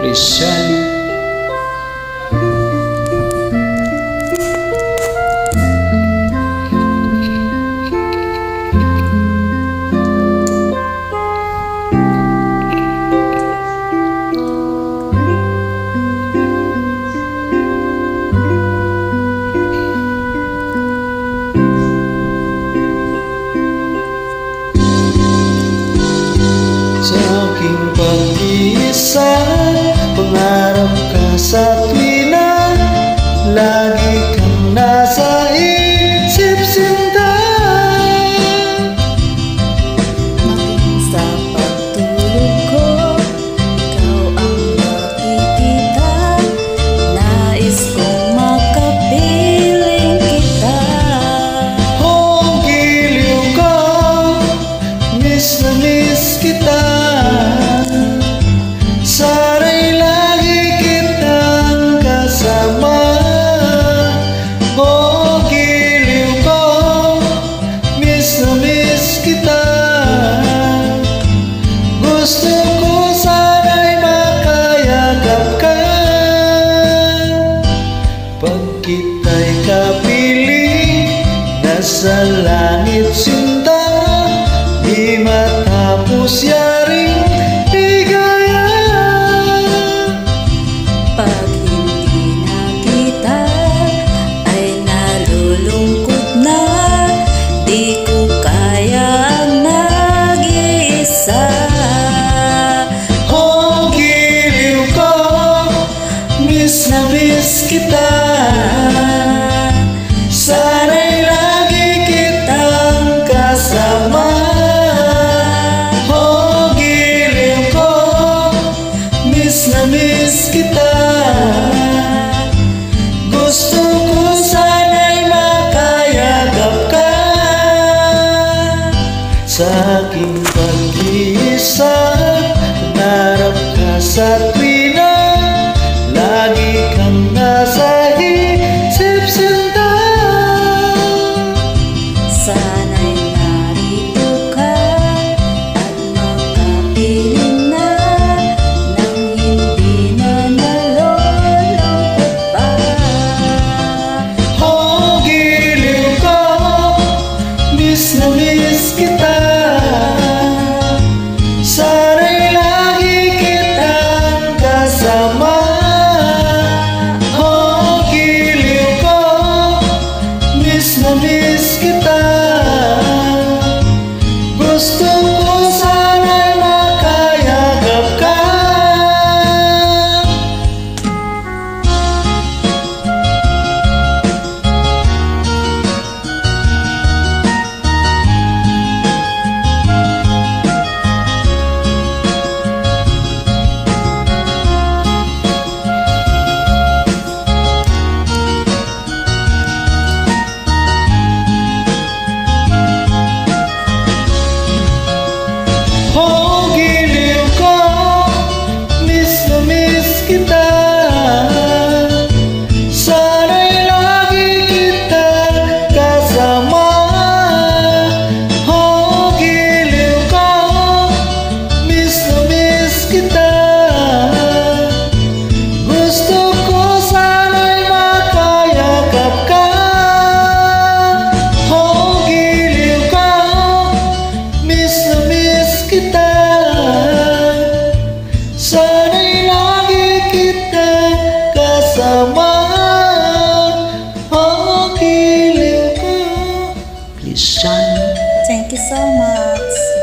Rizal. Sa aking pag-iisa, pangarap ka sa tuwina, lagi kang nasa isip sinta. Sa pagtulog ko, ikaw ang nakikita, nais kong makapiling kita. Oh, giliw ko, miss na miss kita. Sana'y lagi kitang kasama. Oh, giliw ko, miss na miss kita. Gusto ko sana'y makayagap ka. Pag kita'y kapiling, nasa langit sinta, di matapos yaring ligaya. Pag hindi na kita, ay nalulungkot na, di ko kaya ang nag-iisa. Oh, giliw ko, miss na miss kita. Sana'y lagi kitang kasama. Oh, giliw ko, miss na miss kita. Gusto ko sana'y makayagap ka. Sa aking pag-iisa, pangarap ka sa tuwina, lagi kang nasa isip sinta. Sana'y narito ka at makapiling na, nang hindi na nalulungkot pa. Oh, giliw ko, miss na miss kita. Sana'y lagi kitang kasama. Oh, giliw ko, miss na miss kita. Gusto ko sana'y makayagap ka. Oh, giliw ko, miss na miss kita. Sana'y lagi kitang kasama. Oh, giliw ko, miss na miss kita. Gusto ko sana'y makayagap ka. Oh, giliw ko, miss na miss kita. Sana'y lagi kita kasama. Oh, giliw ko. Rizal. Thank you so much.